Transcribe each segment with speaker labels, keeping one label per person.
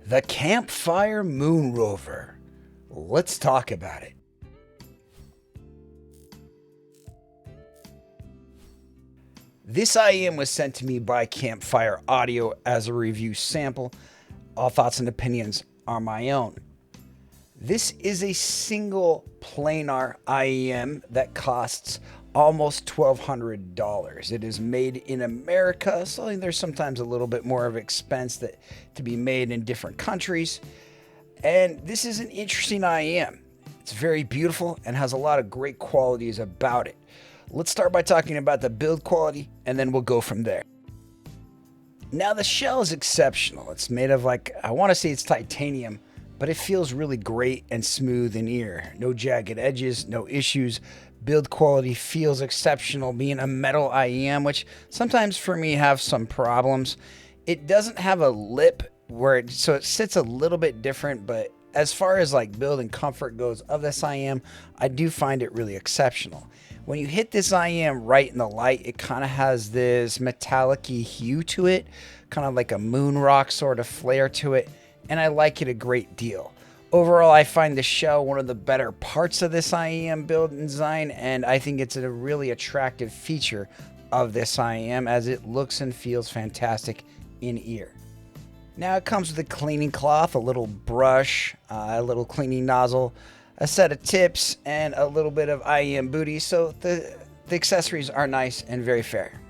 Speaker 1: The Campfire Moon Rover. Let's talk about it. This IEM was sent to me by Campfire Audio as a review sample. All thoughts and opinions are my own. This is a single planar IEM that costs almost $1,200. It is made in America, so there's sometimes a little bit more of expense that to be made in different countries. And this is an interesting IEM. It's very beautiful and has a lot of great qualities about it. Let's start by talking about the build quality, and then we'll go from there. Now, the shell is exceptional. It's made of I want to say it's titanium, but it feels really great and smooth in ear. No jagged edges, no issues. Build quality feels exceptional, being a metal IEM, which sometimes for me have some problems. It doesn't have a lip so it sits a little bit different, but as far as build and comfort goes of this IEM, I do find it really exceptional. When you hit this IEM right in the light, it kind of has this metallic-y hue to it, kind of like a moon rock sort of flare to it, and I like it a great deal. Overall, I find the shell one of the better parts of this IEM build and design, and I think it's a really attractive feature of this IEM as it looks and feels fantastic in ear. Now it comes with a cleaning cloth, a little brush, a little cleaning nozzle, a set of tips, and a little bit of IEM booty, so the accessories are nice and very fair.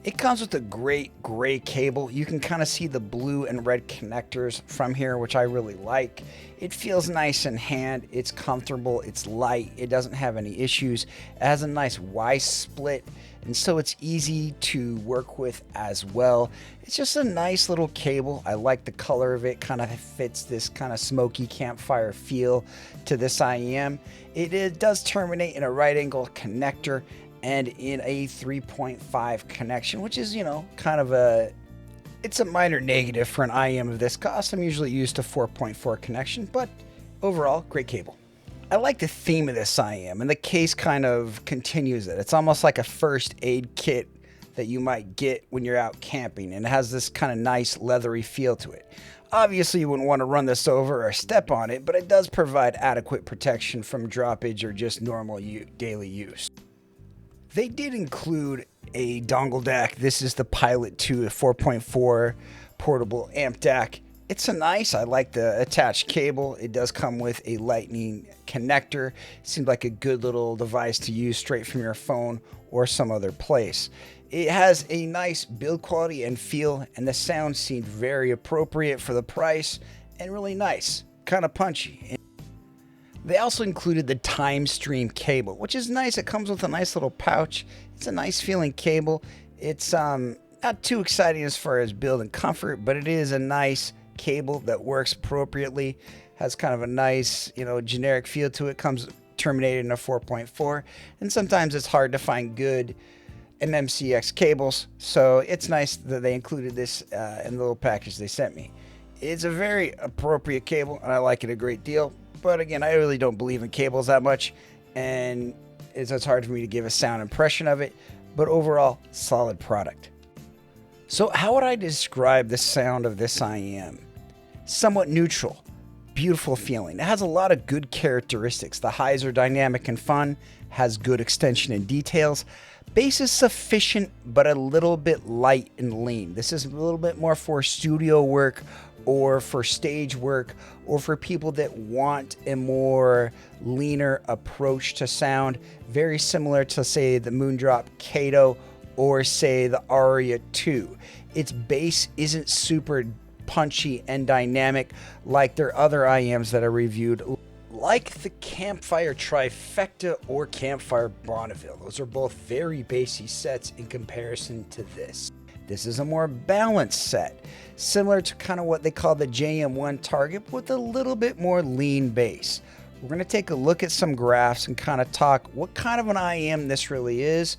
Speaker 1: It comes with a great gray cable. You can kind of see the blue and red connectors from here, which I really like. It feels nice in hand. It's comfortable. It's light. It doesn't have any issues. It has a nice Y split, and so it's easy to work with as well. It's just a nice little cable. I like the color of it. Kind of fits this kind of smoky campfire feel to this IEM. It does terminate in a right angle connector and in a 3.5 connection, which is, kind of it's a minor negative for an IEM of this cost. I'm usually used to 4.4 connection, but overall, great cable. I like the theme of this IEM, and the case kind of continues it. It's almost like a first aid kit that you might get when you're out camping, and it has this kind of nice leathery feel to it. Obviously, you wouldn't want to run this over or step on it, but it does provide adequate protection from droppage or just normal daily use. They did include a dongle DAC. This is the Pilot 2, a 4.4 portable amp DAC. I like the attached cable. It does come with a lightning connector. It seems like a good little device to use straight from your phone or some other place. It has a nice build quality and feel, and the sound seemed very appropriate for the price and really nice, kind of punchy. They also included the time stream cable, which is nice. It comes with a nice little pouch. It's a nice feeling cable. It's not too exciting as far as build and comfort, but it is a nice cable that works appropriately. Has kind of a nice, generic feel to it. Comes terminated in a 4.4, and sometimes it's hard to find good MMCX cables, so it's nice that they included this in the little package they sent me. It's a very appropriate cable, and I like it a great deal. But again, I really don't believe in cables that much, and it's hard for me to give a sound impression of it, but overall, solid product. So how would I describe the sound of this IEM? Somewhat neutral, beautiful feeling. It has a lot of good characteristics. The highs are dynamic and fun, has good extension and details. Bass is sufficient, but a little bit light and lean. This is a little bit more for studio work or for stage work, or for people that want a more leaner approach to sound, very similar to, say, the Moondrop Kato or, say, the Aria 2. Its bass isn't super punchy and dynamic like their other IEMs that I reviewed, like the Campfire Trifecta or Campfire Bonneville. Those are both very bassy sets in comparison to this. This is a more balanced set, similar to kind of what they call the JM1 Target, with a little bit more lean bass. We're going to take a look at some graphs and kind of talk what kind of an IEM this really is.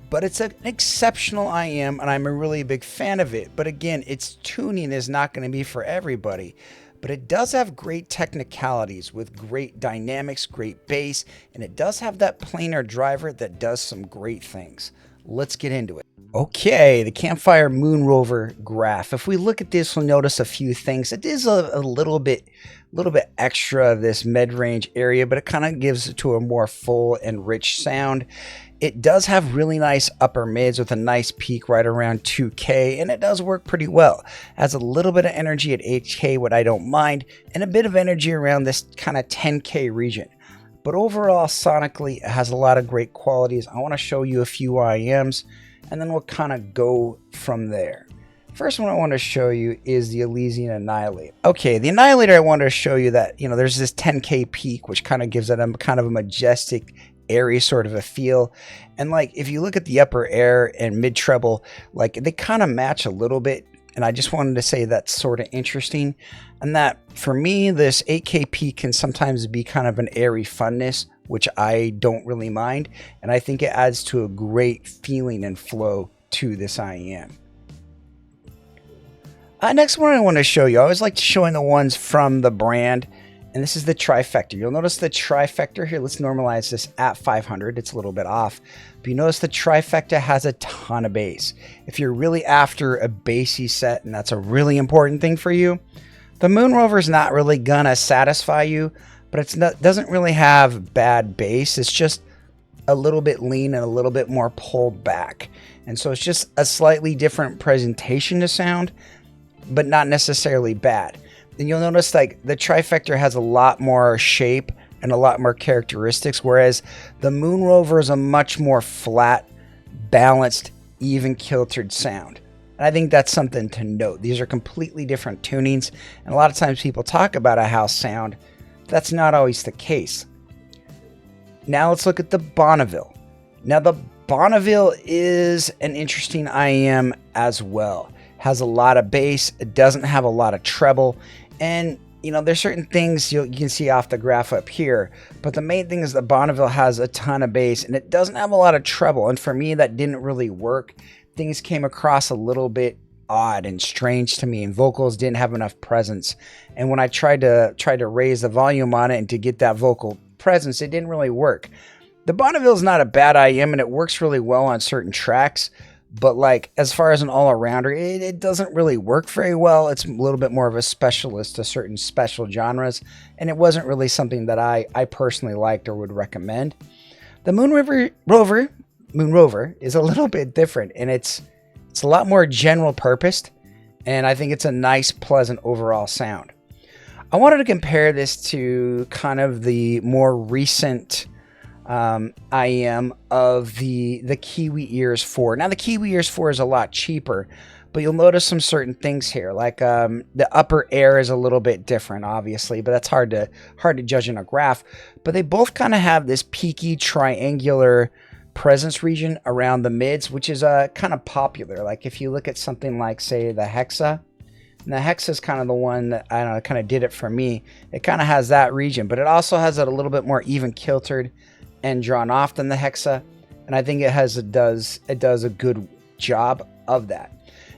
Speaker 1: But it's an exceptional IEM, and I'm a really big fan of it. But again, its tuning is not going to be for everybody. But it does have great technicalities with great dynamics, great bass, and it does have that planar driver that does some great things. let's get into it. Okay, the Campfire Moon Rover graph. If we look at this, we'll notice a few things. It is a little bit extra of this mid-range area, but it kind of gives it to a more full and rich sound. It does have really nice upper mids with a nice peak right around 2K, and it does work pretty well. It has a little bit of energy at 8K, what I don't mind, and a bit of energy around this kind of 10K region. But overall, sonically, it has a lot of great qualities. I want to show you a few IEMs, and then we'll kind of go from there. First one I want to show you is the Elysian Annihilator. Okay, the Annihilator, I wanted to show you that, there's this 10K peak, which kind of gives it a kind of a majestic, airy sort of a feel. And like, if you look at the upper air and mid treble, like they kind of match a little bit. And I just wanted to say that's sort of interesting. And that for me, this 8K peak can sometimes be kind of an airy funness, which I don't really mind. And I think it adds to a great feeling and flow to this IEM. Next one I want to show you, I always like showing the ones from the brand. And this is the trifecta. You'll notice the trifecta here. Let's normalize this at 500. It's a little bit off. But you notice the trifecta has a ton of bass. If you're really after a bassy set, and that's a really important thing for you, the Moon Rover is not really gonna satisfy you, but it doesn't really have bad bass. It's just a little bit lean and a little bit more pulled back. And so it's just a slightly different presentation to sound, but not necessarily bad. And you'll notice like the trifecta has a lot more shape and a lot more characteristics, whereas the Moon Rover is a much more flat, balanced, even kiltered sound. And I think that's something to note. These are completely different tunings, and a lot of times people talk about a house sound. That's not always the case. Now let's look at the Bonneville. Now the Bonneville is an interesting IEM as well. Has a lot of bass, it doesn't have a lot of treble, and there's certain things you can see off the graph up here, but the main thing is that Bonneville has a ton of bass and it doesn't have a lot of treble, and for me that didn't really work. Things came across a little bit odd and strange to me, and vocals didn't have enough presence, and when I tried to raise the volume on it and to get that vocal presence, it didn't really work. The Bonneville is not a bad IEM and it works really well on certain tracks, but like as far as an all-arounder, it doesn't really work very well. It's a little bit more of a specialist to certain special genres, and it wasn't really something that I personally liked or would recommend. The Moon Rover is a little bit different, and it's a lot more general purposed, and I think it's a nice, pleasant overall sound. I wanted to compare this to kind of the more recent IEM of the Kiwi Ears 4. Now the Kiwi Ears 4 is a lot cheaper, but you'll notice some certain things here, like the upper air is a little bit different, obviously, but that's hard to judge in a graph. But they both kind of have this peaky triangular presence region around the mids, which is kind of popular. Like if you look at something like, say, the Hexa, and the Hexa is kind of the one that I don't know, kind of did it for me. It kind of has that region, but it also has it a little bit more even kiltered and drawn off than the Hexa, and I think it does a good job of that.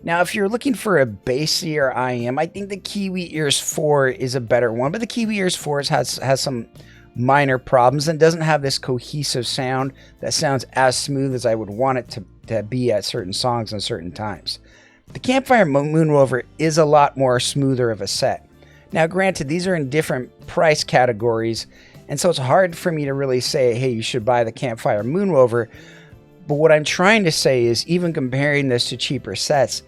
Speaker 1: Now, if you're looking for a bassier IEM, I think the Kiwi Ears 4 is a better one, but the Kiwi Ears 4 has some minor problems and doesn't have this cohesive sound that sounds as smooth as I would want it to be at certain songs and certain times. The Campfire Moon Rover is a lot more smoother of a set. Now, granted, these are in different price categories, and so it's hard for me to really say, hey, you should buy the Campfire Moon Rover. But what I'm trying to say is, even comparing this to cheaper sets,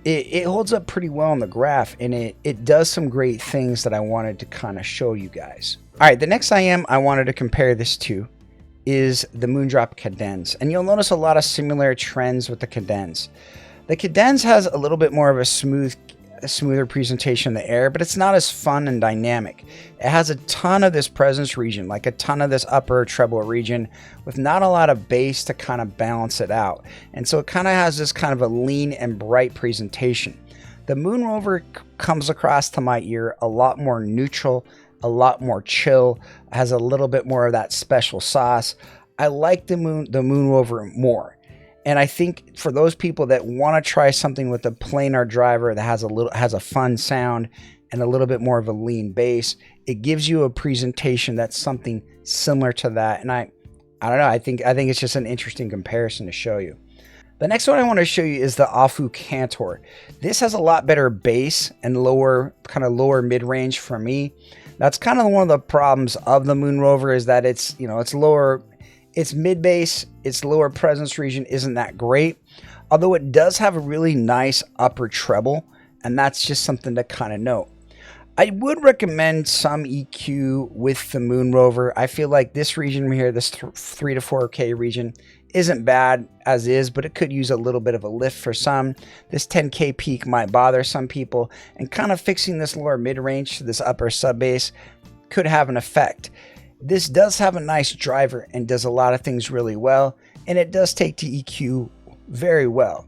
Speaker 1: it holds up pretty well on the graph, and it does some great things that I wanted to kind of show you guys. All right, the next IEM I wanted to compare this to is the Moondrop Cadence. And you'll notice a lot of similar trends with the Cadence. The Cadence has a little bit more of a smoother presentation in the air, but it's not as fun and dynamic. It has a ton of this presence region, like a ton of this upper treble region with not a lot of bass to kind of balance it out. And so it kind of has this kind of a lean and bright presentation. The Moon Rover comes across to my ear a lot more neutral, a lot more chill, has a little bit more of that special sauce. I like the Moon Rover more. And I think for those people that want to try something with a planar driver that has a fun sound and a little bit more of a lean bass, it gives you a presentation that's something similar to that. And I don't know, I think it's just an interesting comparison to show you. The next one I want to show you is the Afu Cantor. This has a lot better bass and lower mid-range for me. That's kind of one of the problems of the Moon Rover, is that it's lower, its mid-bass, its lower presence region isn't that great. Although it does have a really nice upper treble, and that's just something to kind of note. I would recommend some EQ with the Moon Rover. I feel like this region here, this 3 to 4K region, isn't bad as is, but it could use a little bit of a lift for some. This 10K peak might bother some people, and kind of fixing this lower mid-range to this upper sub-bass could have an effect. This does have a nice driver and does a lot of things really well, and it does take to EQ very well.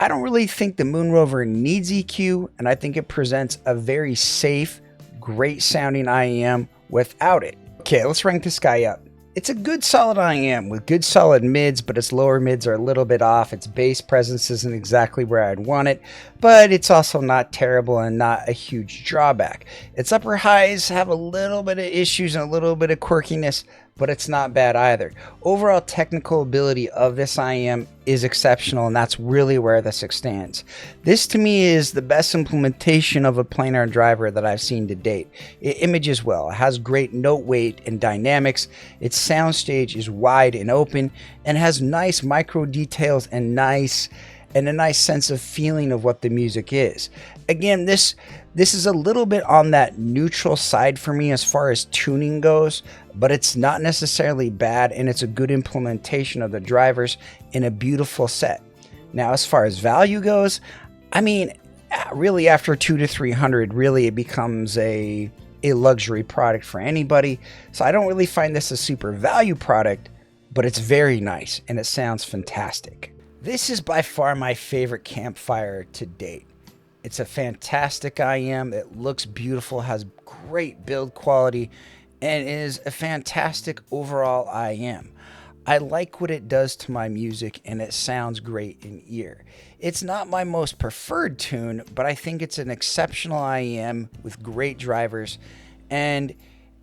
Speaker 1: I don't really think the Moon Rover needs EQ, and I think it presents a very safe, great sounding IEM without it. Okay, let's rank this guy up. It's a good solid IEM with good solid mids, but its lower mids are a little bit off. Its bass presence isn't exactly where I'd want it, but it's also not terrible and not a huge drawback. Its upper highs have a little bit of issues and a little bit of quirkiness, but it's not bad either. Overall technical ability of this IEM is exceptional, and that's really where this stands. This to me is the best implementation of a planar driver that I've seen to date. It images well, it has great note weight and dynamics, its soundstage is wide and open, and has nice micro details and a nice sense of feeling of what the music is. Again, this is a little bit on that neutral side for me as far as tuning goes, but it's not necessarily bad, and it's a good implementation of the drivers in a beautiful set. Now, as far as value goes, I mean, really after 200 to 300, really it becomes a luxury product for anybody. So I don't really find this a super value product, but it's very nice and it sounds fantastic. This is by far my favorite Campfire to date. It's a fantastic IEM. It looks beautiful, has great build quality, and is a fantastic overall IEM. I like what it does to my music, and it sounds great in ear. It's not my most preferred tune, but I think it's an exceptional IEM with great drivers, and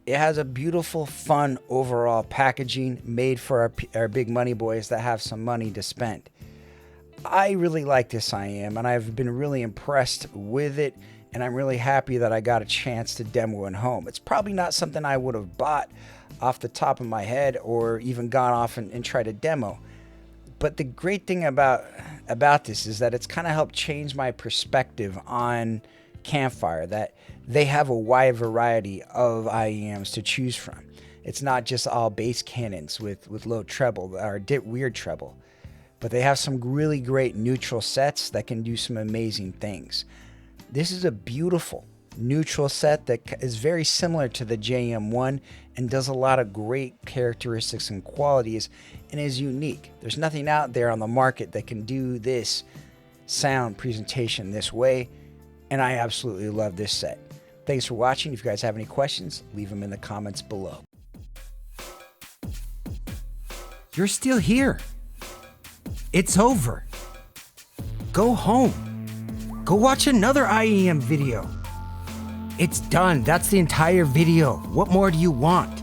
Speaker 1: it has a beautiful, fun overall packaging made for our big money boys that have some money to spend. I really like this IEM, and I've been really impressed with it, and I'm really happy that I got a chance to demo it home. It's probably not something I would have bought off the top of my head or even gone off and tried a demo. But the great thing about this is that it's kind of helped change my perspective on Campfire, that they have a wide variety of IEMs to choose from. It's not just all bass cannons with low treble or weird treble, but they have some really great neutral sets that can do some amazing things. This is a beautiful neutral set that is very similar to the JM1 and does a lot of great characteristics and qualities and is unique. There's nothing out there on the market that can do this sound presentation this way, and I absolutely love this set. Thanks for watching. If you guys have any questions, leave them in the comments below. You're still here. It's over. Go home. Go watch another IEM video. It's done. That's the entire video. What more do you want?